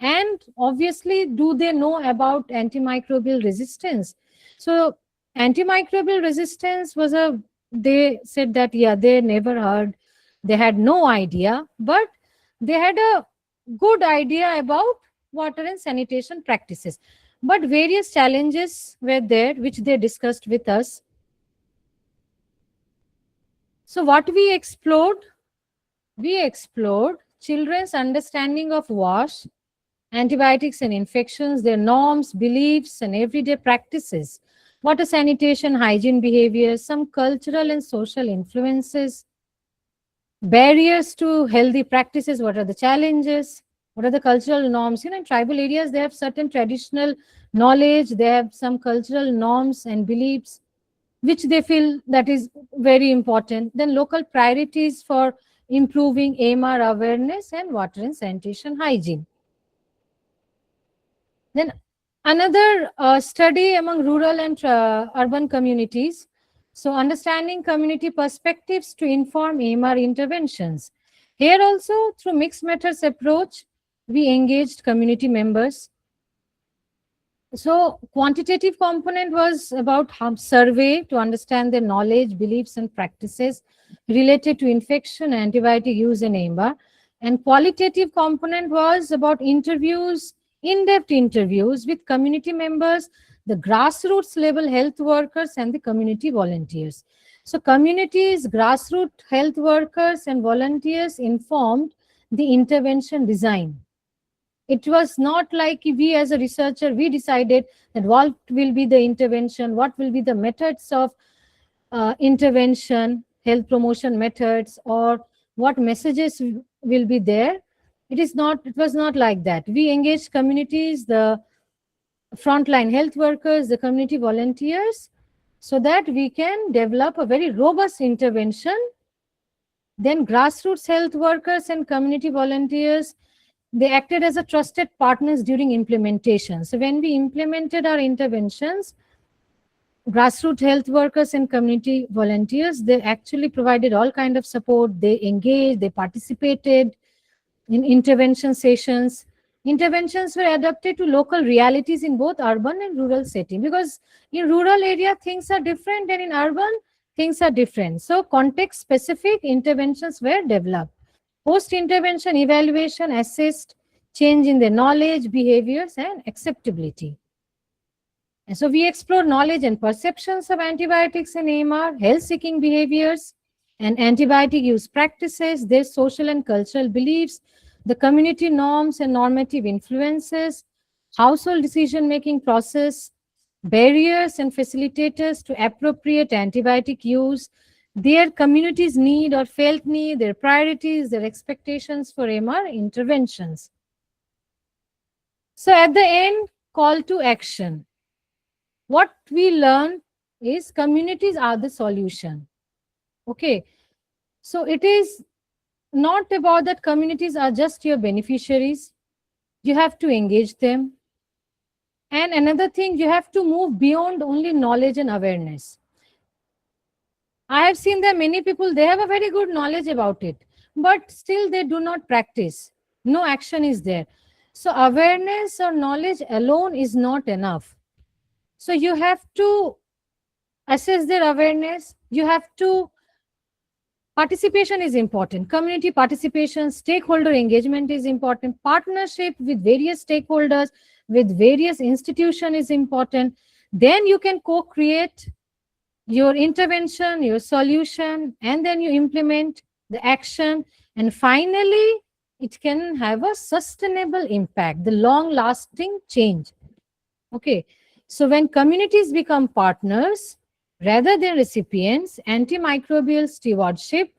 and obviously do they know about antimicrobial resistance. So antimicrobial resistance was a, they said that yeah, they never heard, they had no idea, but they had a good idea about water and sanitation practices. But various challenges were there which they discussed with us. So what we explored children's understanding of wash, antibiotics and infections, their norms, beliefs, and everyday practices, water sanitation, hygiene behaviors, some cultural and social influences, barriers to healthy practices, what are the challenges, what are the cultural norms. In tribal areas, they have certain traditional knowledge, they have some cultural norms and beliefs, which they feel that is very important. Then local priorities for improving AMR awareness and water and sanitation hygiene. Then another study among rural and urban communities. So understanding community perspectives to inform AMR interventions. Here also through mixed methods approach, we engaged community members. So quantitative component was about survey to understand their knowledge, beliefs and practices related to infection, antibiotic use in AMR. And qualitative component was about interviews, in-depth interviews with community members, the grassroots level health workers and the community volunteers. So communities, grassroots health workers and volunteers informed the intervention design. It was not like we as a researcher, we decided that what will be the intervention, what will be the methods of intervention, health promotion methods, or what messages will be there. It was not like that. We engaged communities, the frontline health workers, the community volunteers, so that we can develop a very robust intervention. Then grassroots health workers and community volunteers, they acted as a trusted partners during implementation. So when we implemented our interventions, grassroots health workers and community volunteers, they actually provided all kind of support. They engaged, they participated in intervention sessions. Interventions were adapted to local realities in both urban and rural setting, because in rural area things are different and in urban things are different. So context specific interventions were developed. Post intervention evaluation assessed change in the knowledge, behaviors and acceptability. And so we explore knowledge and perceptions of antibiotics in AMR, health seeking behaviors, and antibiotic use practices, their social and cultural beliefs, the community norms and normative influences, household decision making process, barriers and facilitators to appropriate antibiotic use, their community's need or felt need, their priorities, their expectations for AMR interventions. So at the end, call to action. What we learn is communities are the solution. Okay. So it is not about that communities are just your beneficiaries. You have to engage them. And another thing, you have to move beyond only knowledge and awareness. I have seen that many people, they have a very good knowledge about it, but still they do not practice. No action is there. So awareness or knowledge alone is not enough. So you have to assess their awareness. You have to, participation is important. Community participation, stakeholder engagement is important. Partnership with various stakeholders, with various institutions is important. Then you can co-create your intervention, your solution, and then you implement the action. And finally, it can have a sustainable impact, the long lasting change. Okay. So when communities become partners rather than recipients, antimicrobial stewardship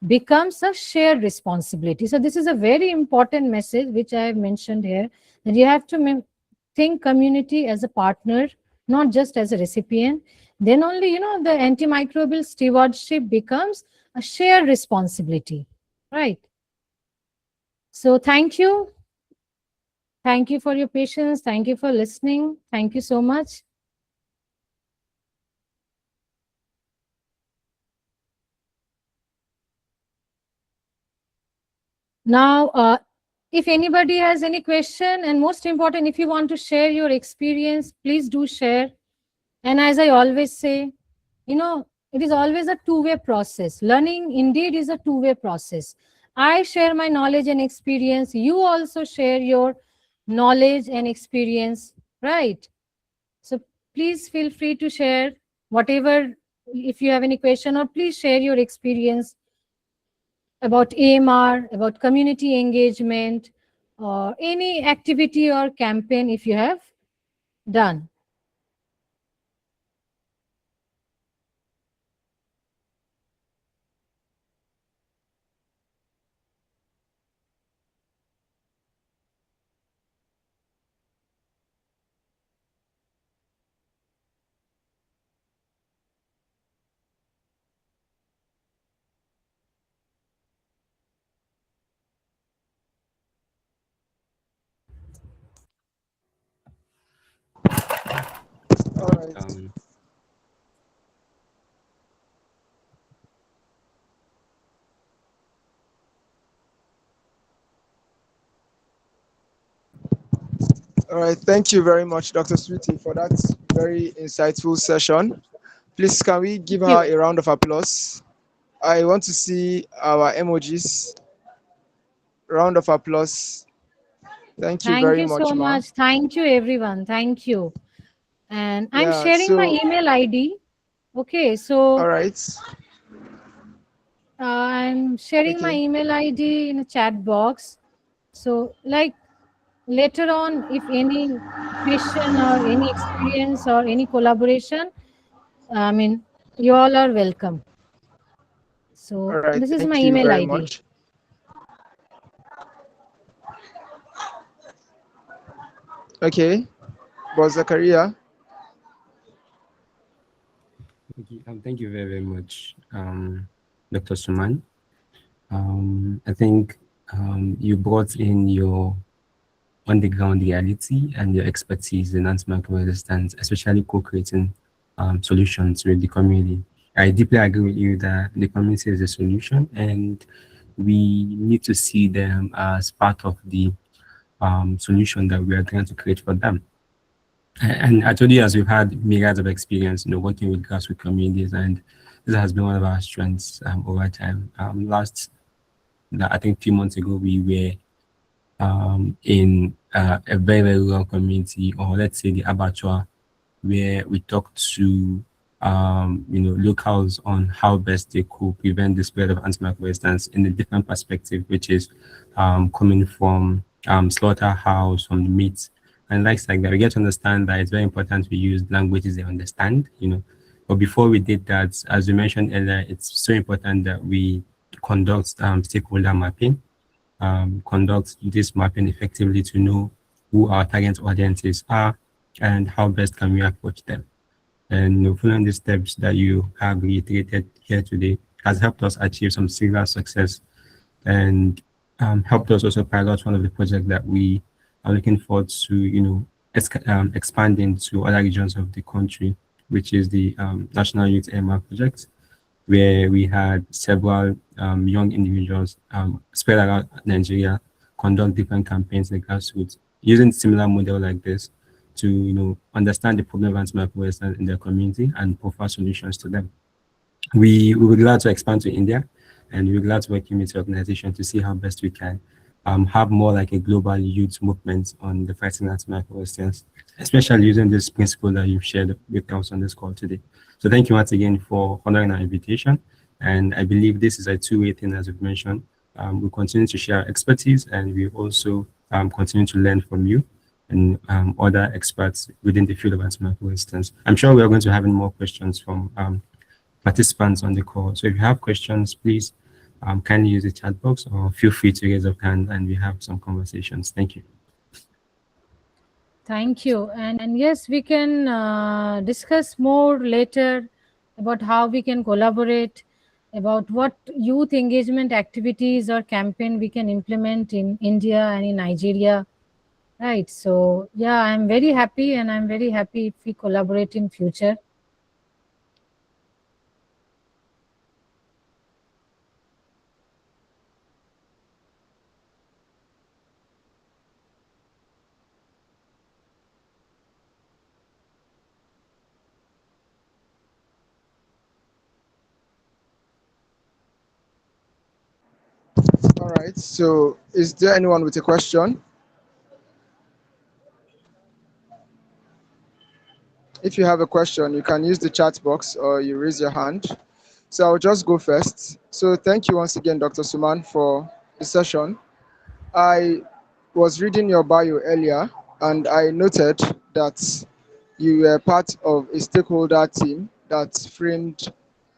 becomes a shared responsibility. So this is a very important message which I have mentioned here, that you have to think community as a partner, not just as a recipient. Then only, the antimicrobial stewardship becomes a shared responsibility, right? So thank you. Thank you for your patience. Thank you for listening. Thank you so much. Now, if anybody has any question, and most important, if you want to share your experience, please do share. And as I always say, it is always a two-way process. Learning indeed is a two-way process. I share my knowledge and experience. You also share your knowledge and experience, right? So please feel free to share whatever, if you have any question, or please share your experience about AMR, about community engagement, or any activity or campaign if you have done. All right. Um, All right. Thank you very much, Dr. Sweety, for that very insightful session. Please, can we give Thank her you. a round of applause? I want to see our emojis. Round of applause. Thank you Thank very you so much, ma. much. Thank you, everyone. Thank you. And I'm Yeah. sharing my So, email ID. Okay, all so right. I'm sharing my Okay. email ID in a chat box. So, like later on, if any question or any experience or any collaboration, I mean, you all are welcome. All So, right. this is my Thank you email very ID. much. Okay. But Zakaria, Okay, thank you very, very much, Dr. Suman. I think you brought in your on the ground reality and your expertise in antimicrobial resistance, especially co-creating solutions with the community. I deeply agree with you that the community is a solution, and we need to see them as part of the solution that we are trying to create for them. And I told you, as we've had myriads of experience, working with grassroots communities, and this has been one of our strengths over time. I think, few months ago, we were in a very, very rural community, or let's say the abattoir, where we talked to locals on how best they could prevent the spread of antimicrobial resistance in a different perspective, which is coming from slaughterhouse, from the meat and likes like that. We get to understand that it's very important we use languages they understand. But before we did that, as you mentioned earlier, it's so important that we conduct stakeholder mapping, conduct this mapping effectively to know who our target audiences are and how best can we approach them. And following the steps that you have reiterated here today has helped us achieve some serious success and helped us also pilot one of the projects that we are looking forward to, expanding to other regions of the country, which is the National Youth AMR project, where we had several young individuals spread around Nigeria conduct different campaigns in the grassroots using similar model like this to understand the problem of antimicrobial in their community and provide solutions to them. We would glad to expand to India, and we're glad to work with the organization to see how best we can have more like a global youth movement on the fighting antimicrobial, especially using this principle that you've shared with us on this call today. So thank you once again for honoring our invitation. And I believe this is a two-way thing, as we've mentioned. We continue to share expertise, and we also continue to learn from you and other experts within the field of antimicrobial resistance. I'm sure we are going to have more questions from participants on the call. So if you have questions, please kindly use the chat box or feel free to raise your hand and we have some conversations. Thank you. Thank you. And yes, we can discuss more later about how we can collaborate, about what youth engagement activities or campaign we can implement in India and in Nigeria. Right. So yeah, I'm very happy, and I'm very happy if we collaborate in future. all right. So, is there anyone with a question? If you have a question, you can use the chat box or you raise your hand. So I'll just go first. So thank you once again, Dr. Suman, for the session. I was reading your bio earlier, and I noted that you were part of a stakeholder team that framed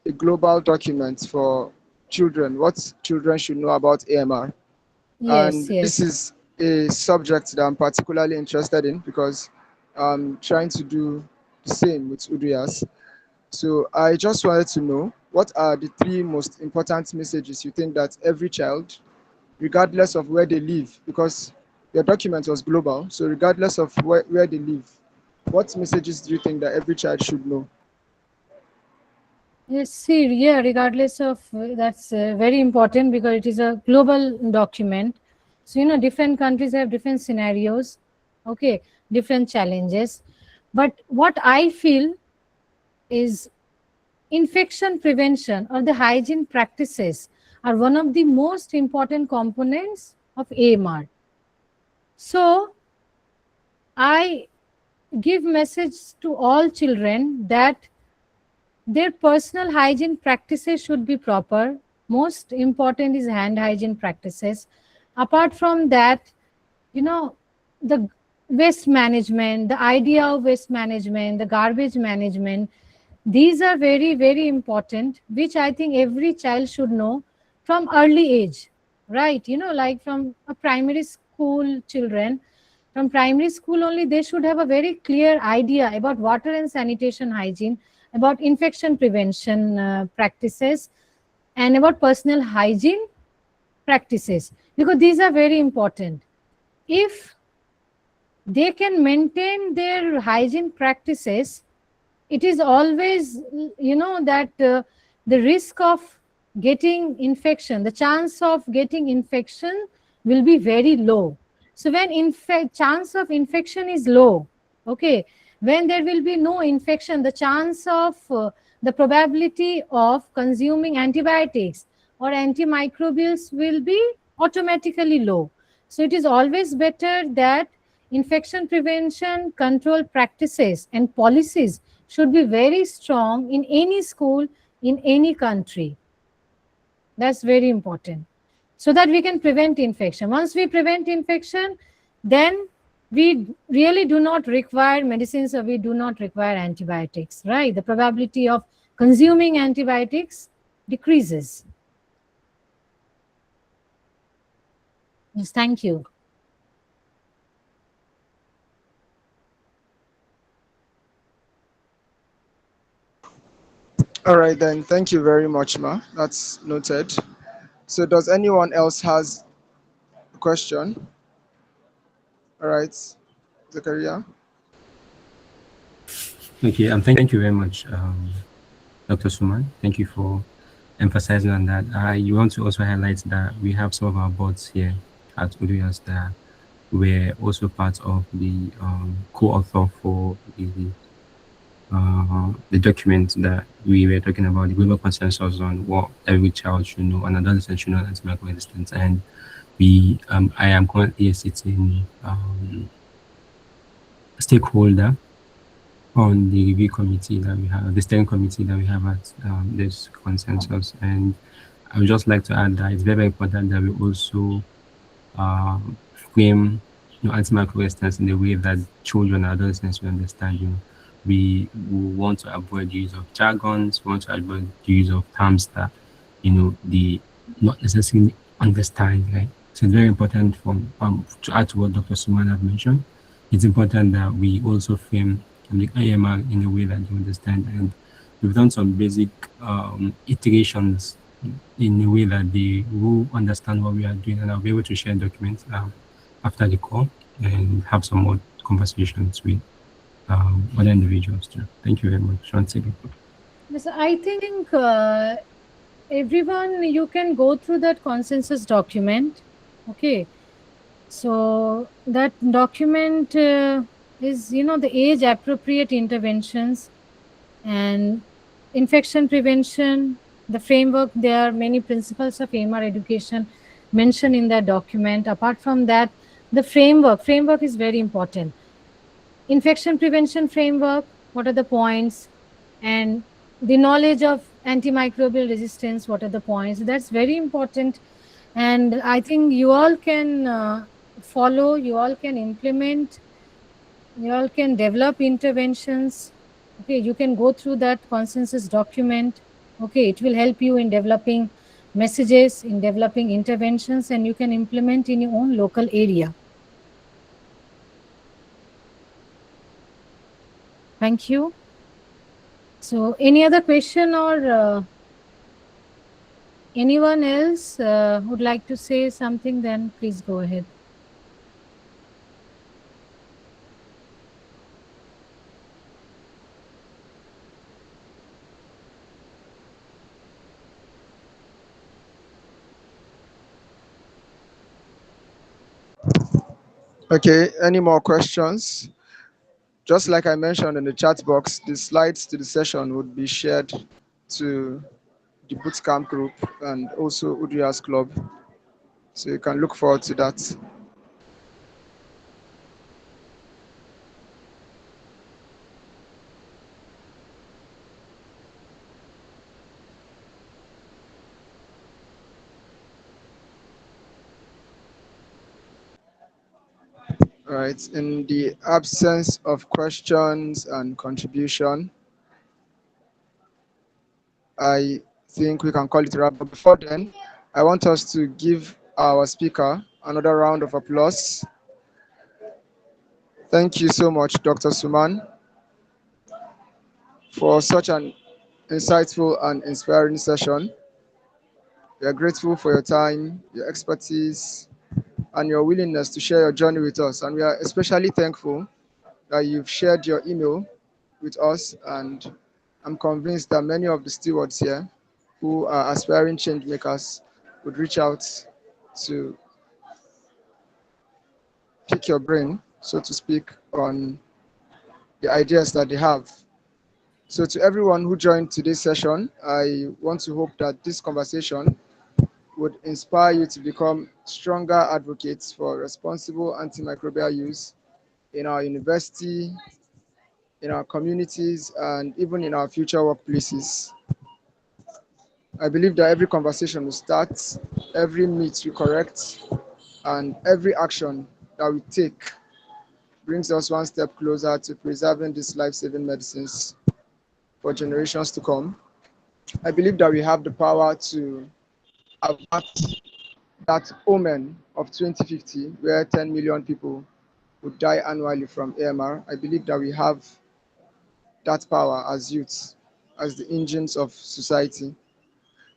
a global document for children, what children should know about AMR. Yes, And this yes. is a subject that I'm particularly interested in because I'm trying to do the same with Uduyas. So I just wanted to know, what are the three most important messages you think that every child, regardless of where they live, because your document was global, so regardless of where they live, what messages do you think that every child should know? Yes, see, yeah, regardless of that's very important because it is a global document. So, different countries have different scenarios, okay, different challenges. But what I feel is infection prevention or the hygiene practices are one of the most important components of AMR. So, I give message to all children that their personal hygiene practices should be proper. Most important is hand hygiene practices. Apart from that, you know, the waste management, the idea of waste management, the garbage management, these are very, very important, which I think every child should know from early age, right? Like from a primary school children, From primary school only, they should have a very clear idea about water and sanitation hygiene, about infection prevention practices, and about personal hygiene practices, because these are very important. If they can maintain their hygiene practices, it is always, that the risk of getting infection, the chance of getting infection will be very low. So when chance of infection is low, okay, when there will be no infection, the chance of the probability of consuming antibiotics or antimicrobials will be automatically low. So it is always better that infection prevention control practices and policies should be very strong in any school, in any country. That's very important. So that we can prevent infection. Once we prevent infection, then we really do not require medicines, or we do not require antibiotics, right? The probability of consuming antibiotics decreases. Yes, thank you. All right then. Thank you very much, Ma. That's noted. So does anyone else has a question? All right, Zakaria. Okay, thank you very much, Dr. Suman. Thank you for emphasizing on that. I want to also highlight that we have some of our boards here at Uduyas that were also part of the co-author for the document that we were talking about, the global consensus on what every child should know and adolescent should know on antimicrobial resistance. And I am currently a sitting stakeholder on the review committee that we have, the steering committee that we have at this consensus. And I would just like to add that it's very, very important that we also frame antimicrobial resistance in the way that children and adolescents will understand. We want to avoid the use of jargons. We want to avoid the use of terms that they not necessarily understand. Right. So it's very important to add to what Dr. Suman have mentioned. It's important that we also frame the AMR in a way that you understand. And we've done some basic iterations in a way that they will understand what we are doing, and I'll be able to share documents after the call and have some more conversations with other individuals too. Thank you very much once again. Yes, I think everyone, you can go through that consensus document. Okay. So that document is, the age appropriate interventions and infection prevention, the framework. There are many principles of AMR education mentioned in that document. Apart from that, the framework is very important. Infection prevention framework, what are the points, and the knowledge of antimicrobial resistance, what are the points. That's very important. And I think you all can follow, you all can implement, you all can develop interventions. Okay, you can go through that consensus document. Okay, it will help you in developing messages, in developing interventions, and you can implement in your own local area. Thank you. So any other question, or anyone else would like to say something, then please go ahead. Okay, any more questions? Just like I mentioned in the chat box, the slides to the session would be shared to the Bootcamp group and also Udrias Club. So you can look forward to that. Right. In the absence of questions and contribution, I think we can call it a wrap. But before then, I want us to give our speaker another round of applause. Thank you so much, Dr. Suman, for such an insightful and inspiring session. We are grateful for your time, your expertise, and your willingness to share your journey with us. And we are especially thankful that you've shared your email with us. And I'm convinced that many of the stewards here who are aspiring change makers would reach out to pick your brain, so to speak, on the ideas that they have. So, to everyone who joined today's session, I want to hope that this conversation would inspire you to become stronger advocates for responsible antimicrobial use in our university, in our communities, and even in our future workplaces. I believe that every conversation we start, every myth we correct, and every action that we take brings us one step closer to preserving these life saving medicines for generations to come. I believe that we have the power to avert that omen of 2050, where 10 million people would die annually from AMR. I believe that we have that power as youths, as the engines of society.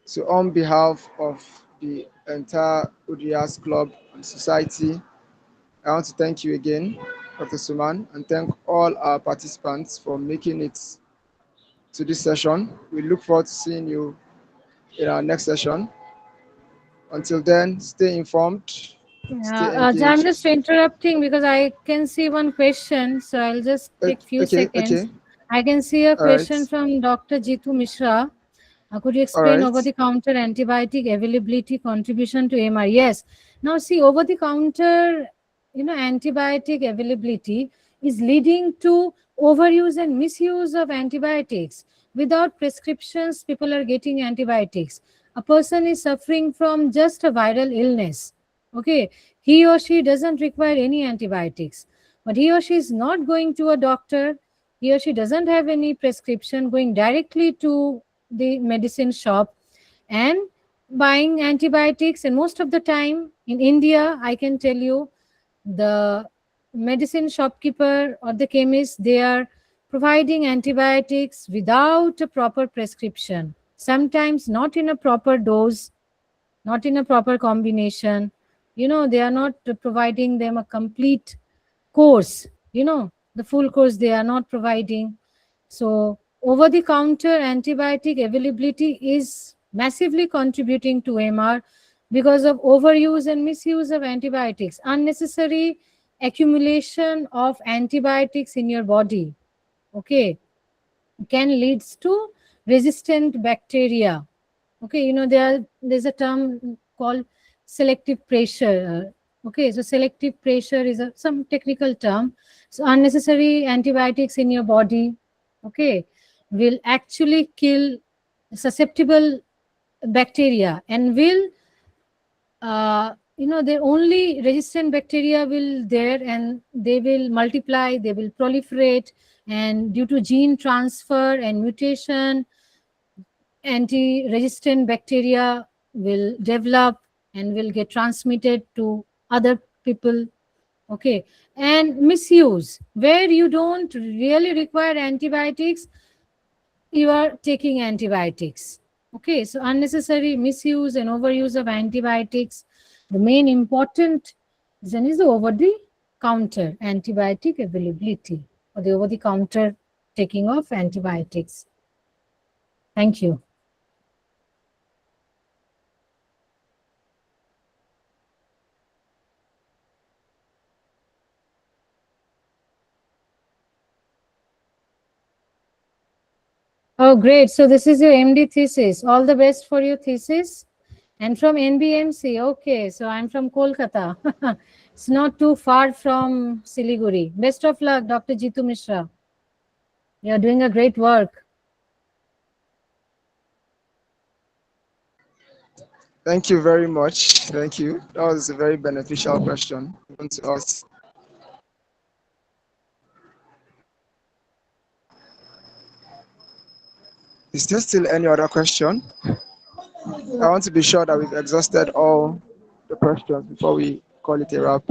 So, on behalf of the entire ODS Club and society, I want to thank you again, Dr. Suman, and thank all our participants for making it to this session. We look forward to seeing you in our next session. Until then, stay informed, Yeah, stay I'm just engaged. interrupting because I can see one question, so I'll just take few Okay, seconds. okay, I can see a all right, question from Dr. Jitu Mishra. Could you all explain right. over-the-counter antibiotic availability contribution to AMR? Yes. Now, see, over-the-counter, antibiotic availability is leading to overuse and misuse of antibiotics. Without prescriptions, people are getting antibiotics. A person is suffering from just a viral illness. Okay, he or she doesn't require any antibiotics, but he or she is not going to a doctor. He or she doesn't have any prescription, going directly to the medicine shop and buying antibiotics. And most of the time in India, I can tell you, the medicine shopkeeper or the chemist, they are providing antibiotics without a proper prescription, sometimes not in a proper dose, not in a proper combination. They are not providing them a complete course, the full course they are not providing. So, over the counter antibiotic availability is massively contributing to MR because of overuse and misuse of antibiotics, unnecessary accumulation of antibiotics in your body. Okay, can leads to resistant bacteria. Okay, there's a term called selective pressure. Okay, so selective pressure is some technical term. So unnecessary antibiotics in your body, okay, will actually kill susceptible bacteria and will the only resistant bacteria will there, and they will multiply, they will proliferate, and due to gene transfer and mutation, anti-resistant bacteria will develop and will get transmitted to other people. Okay, and misuse, where you don't really require antibiotics, you are taking antibiotics. Okay, so unnecessary misuse and overuse of antibiotics, the main important reason is the over the counter antibiotic availability or the over the counter taking of antibiotics. Thank you. Oh, great. So this is your MD thesis. All the best for your thesis. And from NBMC. Okay, so I'm from Kolkata. It's not too far from Siliguri. Best of luck, Dr. Jitu Mishra. You're doing a great work. Thank you very much. Thank you. That was a very beneficial question given to us. Is there still any other question? I want to be sure that we've exhausted all the questions before we call it a wrap.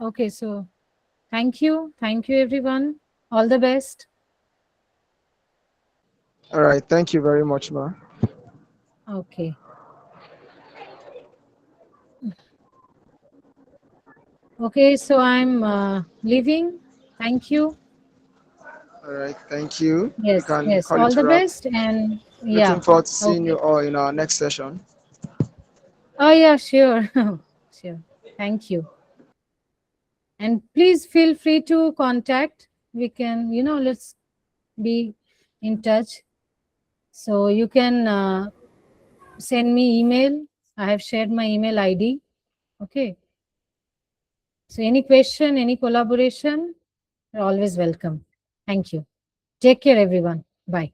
Okay, so thank you. Thank you, everyone. All the best. All right. Thank you very much, ma. Okay. Okay, so I'm leaving. Thank you. All right. Thank you. You Yes, can yes. call All it a the wrap. best. And Looking yeah, forward to seeing you okay. all in our next session. Oh, yeah, sure. Sure. Thank you. And please feel free to contact. We can, let's be in touch. So you can send me email. I have shared my email ID. Okay. So any question, any collaboration, you're always welcome. Thank you. Take care, everyone. Bye.